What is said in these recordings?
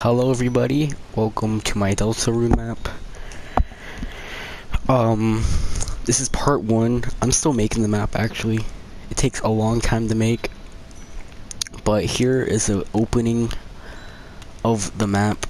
Hello everybody, welcome to my Delta Rune map. This is part 1. I'm still making the map actually. It takes a long time to make. But here is the opening of the map.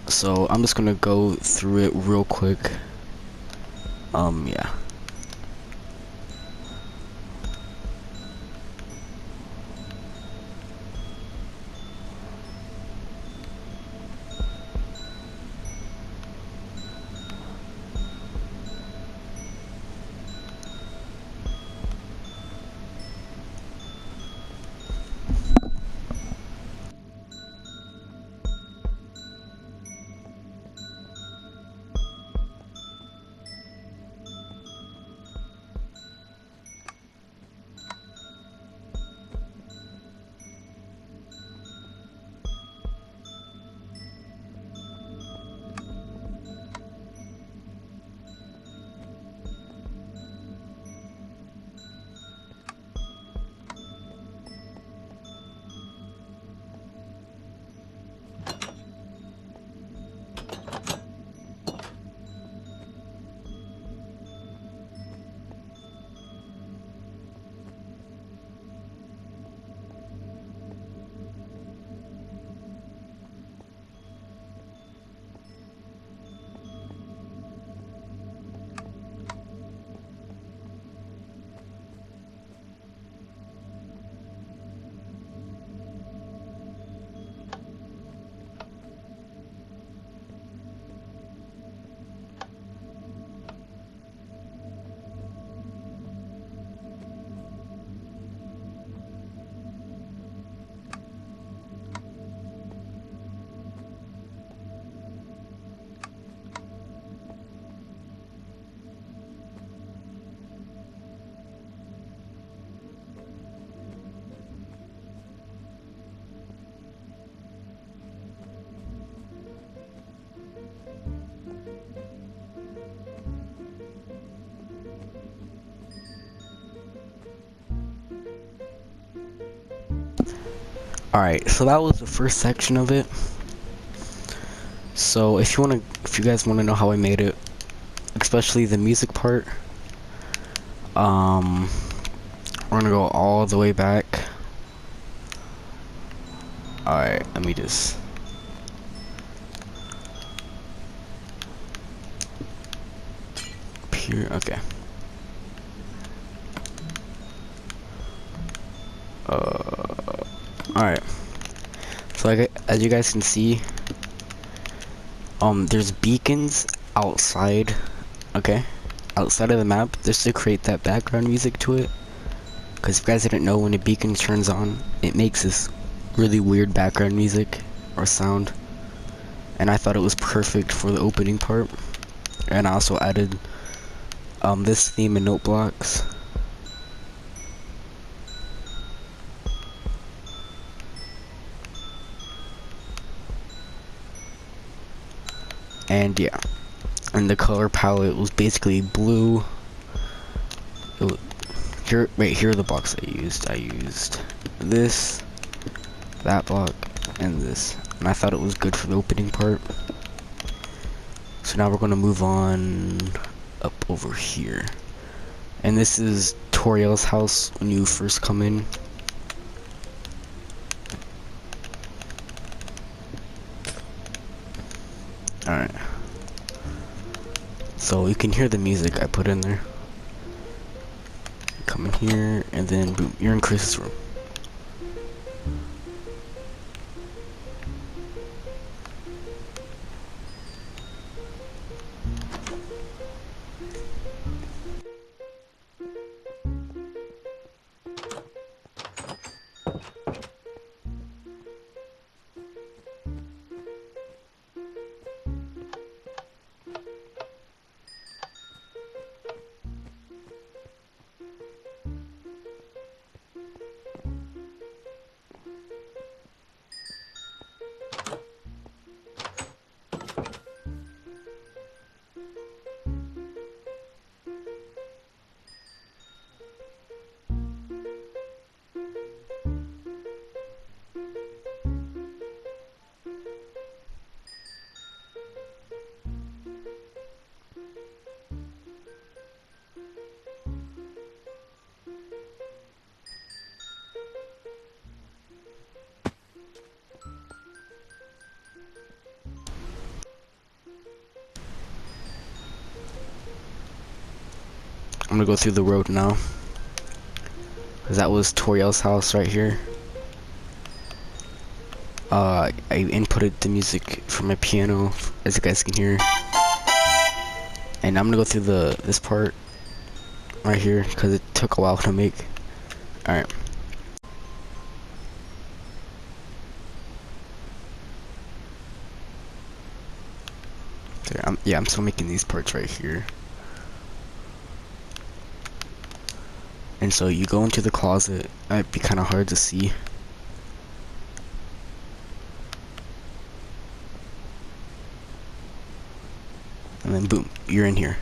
So I'm just gonna go through it real quick. Yeah. Alright, so that was the first section of it. So if you guys wanna know how I made it, especially the music part, we're gonna go all the way back. Alright, let me just here, okay. Alright. So as you guys can see, there's beacons outside, okay? Outside of the map, just to create that background music to it. Because if you guys didn't know, when a beacon turns on, it makes this really weird background music or sound. And I thought it was perfect for the opening part. And I also added this theme in note blocks. And yeah, and the color palette was basically blue. Here are the blocks I used. I used this, that block, and this. And I thought it was good for the opening part. So now we're gonna move on up over here. And this is Toriel's house when you first come in. Alright. So you can hear the music I put in there. Come in here, and then boom, you're in Chris's room. I'm gonna go through the road now. Cause that was Toriel's house right here. I inputted the music from my piano, as you guys can hear. And I'm gonna go through this part right here, cause it took a while to make. Alright. I'm still making these parts right here. And so you go into the closet. It might be kind of hard to see. And then boom, you're in here.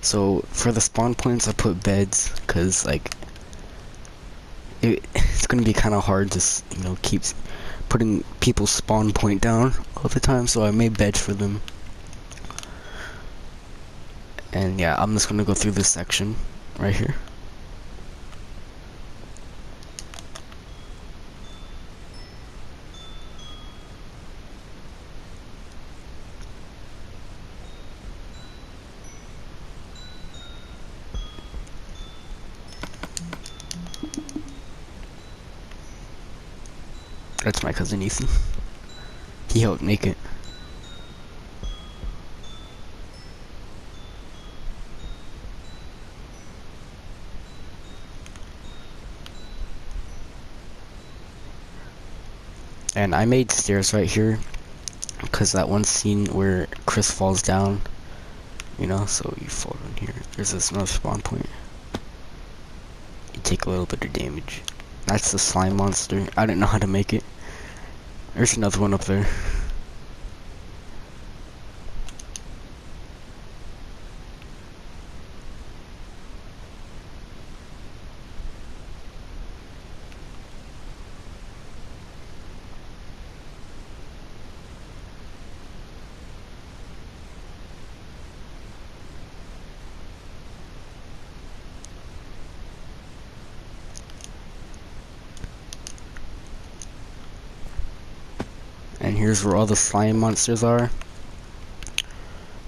So for the spawn points, I put beds, cause like it's gonna be kind of hard to keep putting people's spawn point down all the time. So I made beds for them. And yeah, I'm just gonna go through this section right here. That's my cousin Ethan. He helped make it. And I made stairs right here because that one scene where Chris falls down, so you fall down here. There's this another spawn point. You take a little bit of damage. That's the slime monster. I didn't know how to make it. There's another one up there. And here's where all the slime monsters are.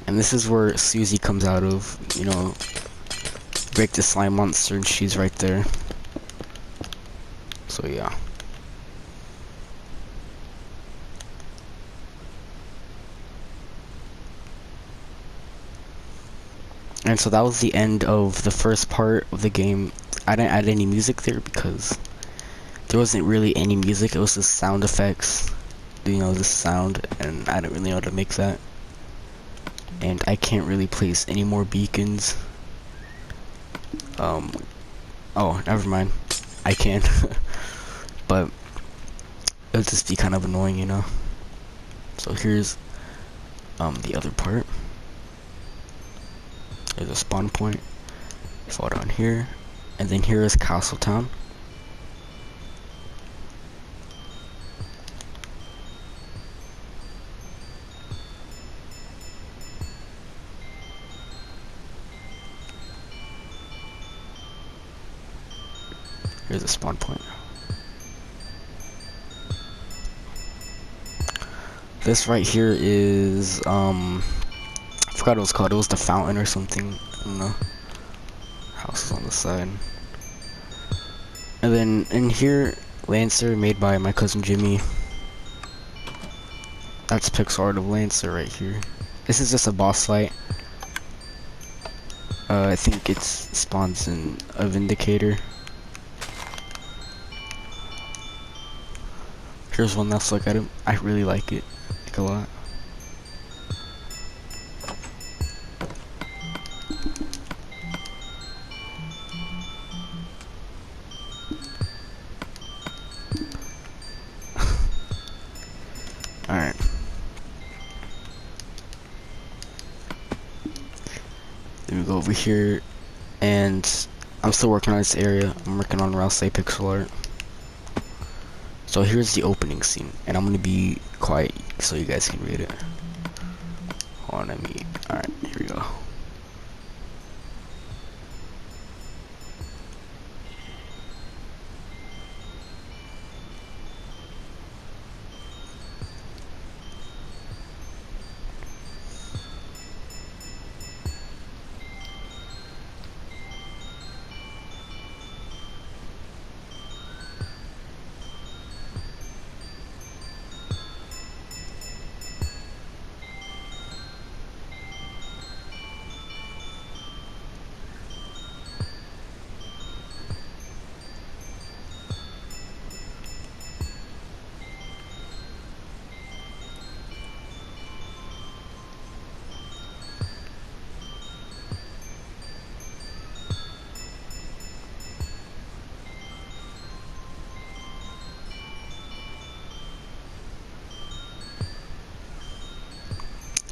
And this is where Susie comes out of, break the slime monster, and she's right there. So yeah. And so that was the end of the first part of the game. I didn't add any music there because there wasn't really any music. It was just sound effects. The sound, and I don't really know how to make that. And I can't really place any more beacons. Oh, never mind. I can. But it'll just be kind of annoying, So here's the other part. There's a spawn point. Fall down here. And then here is Castletown. Here's a spawn point. This right here is I forgot what it was called. It was the fountain or something. I don't know. House is on the side. And then in here, Lancer made by my cousin Jimmy. That's pixel art of Lancer right here. This is just a boss fight. I think it spawns in a Vindicator. Here's one that's look at him. I really like it. Like a lot. Alright. Then we go over here, and I'm still working on this area. I'm working on Rouse pixel art. So here's the opening scene, and I'm gonna be quiet so you guys can read it. Hold on, alright, here we go.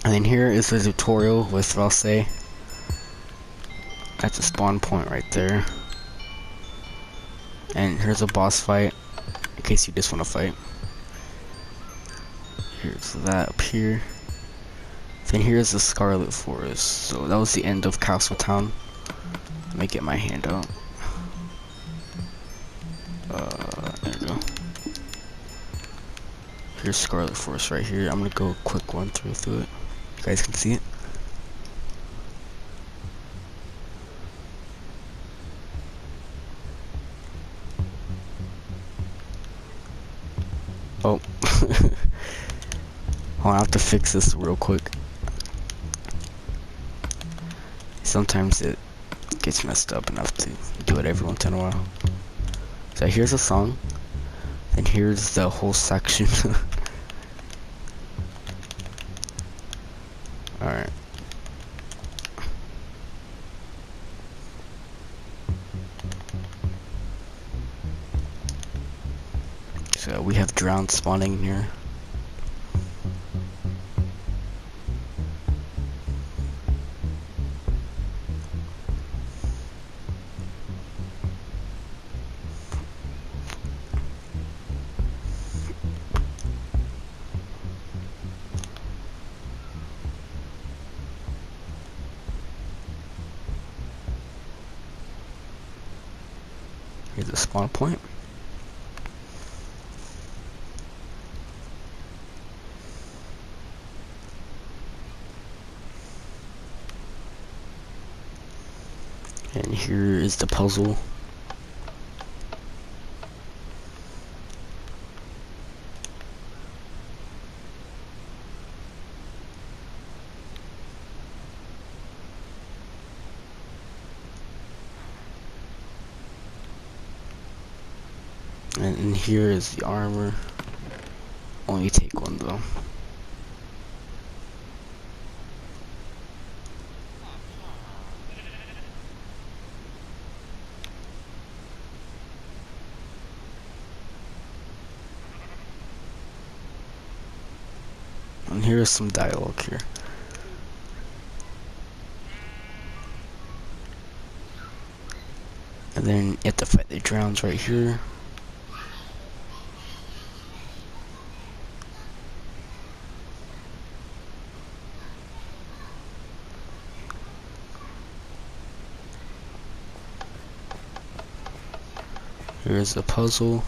And then here is the tutorial with what I'll say. That's a spawn point right there. And here's a boss fight, in case you just want to fight. Here's that up here. Then here's the Scarlet Forest. So that was the end of Castle Town. Let me get my hand out. There we go. Here's Scarlet Forest right here. I'm gonna go a quick run through it. You guys can see it. Oh. I'll have to fix this real quick. Sometimes it gets messed up enough to do it every once in a while. So here's a song. And here's the whole section. Alright. So we have drowned spawning here. Here's the spawn point. And here is the puzzle. And here is the armor. Only take one though. And here is some dialogue here. And then you have to fight the drowns right here. Here's the puzzle.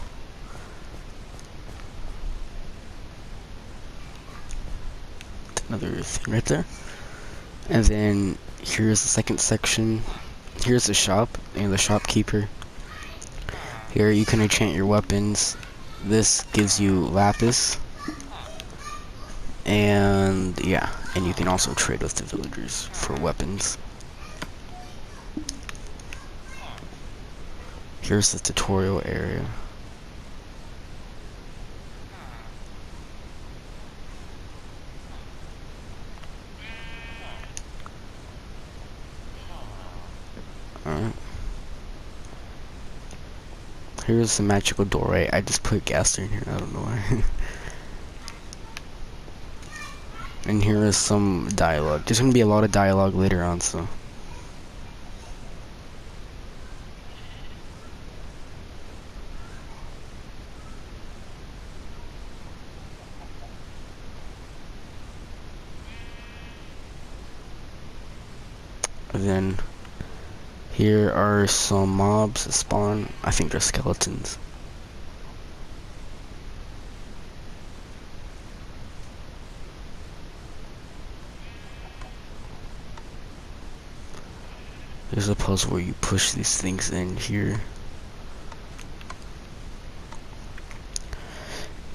Another thing right there. And then here's the second section. Here's the shop and the shopkeeper. Here you can enchant your weapons. This gives you lapis. And yeah, and you can also trade with the villagers for weapons. Here's the tutorial area. Alright. Here's the magical doorway. I just put gas in here, I don't know why. And here is some dialogue. There's gonna be a lot of dialogue later on, so. And then here are some mobs that spawn. I think they're skeletons. There's a puzzle where you push these things in here.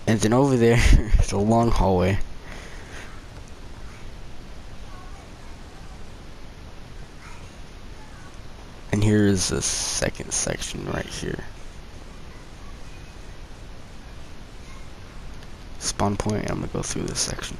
And then over there, it's a long hallway. And here is the second section right here. Spawn point, I'm gonna go through this section.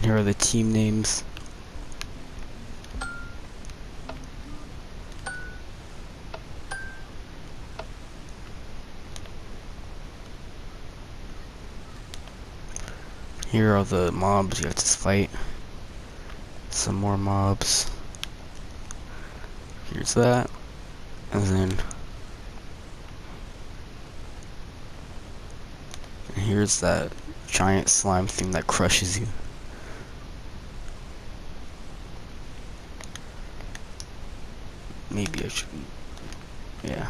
Here are the team names. Here are the mobs you have to fight. Some more mobs. Here's that. And then here's that giant slime thing that crushes you. Maybe I should, yeah.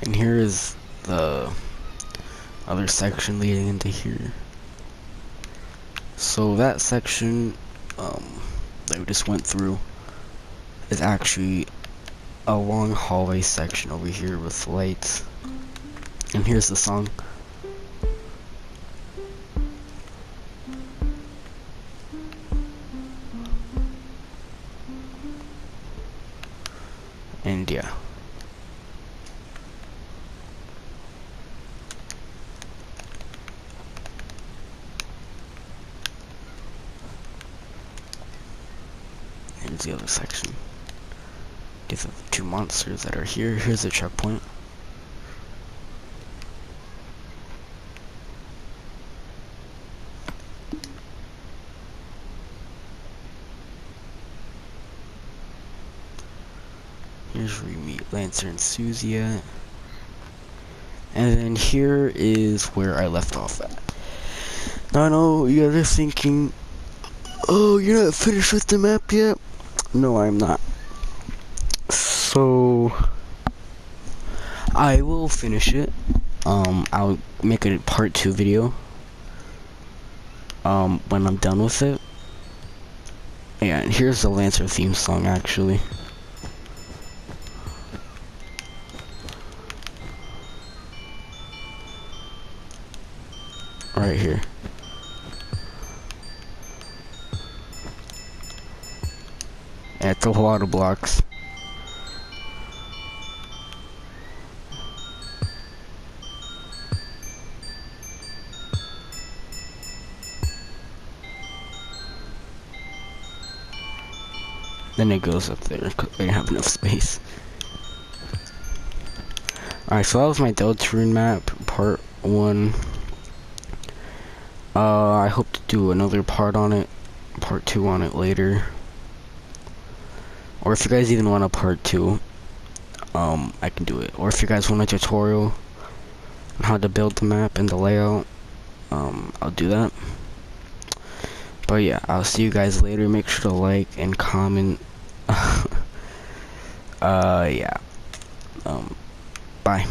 And here is the other section leading into here. So that section that we just went through is actually a long hallway section over here with lights. And here's the song. And yeah. Here's the other section. These are the two monsters that are here. Here's the checkpoint. Here's where you meet Lancer and Susie at. And then here is where I left off at. Now I know you guys are thinking, oh, you're not finished with the map yet? No, I'm not. So I will finish it. I'll make a part 2 video when I'm done with it. Yeah, and here's the Lancer theme song actually. Right here. Yeah, it's a lot of blocks. Then it goes up there because I didn't have enough space. Alright, so that was my Deltarune map, part 1. I hope to do another part on it, part 2 on it later. Or if you guys even want a part 2, I can do it. Or if you guys want a tutorial on how to build the map and the layout, I'll do that. But yeah, I'll see you guys later. Make sure to like and comment. Yeah. Bye.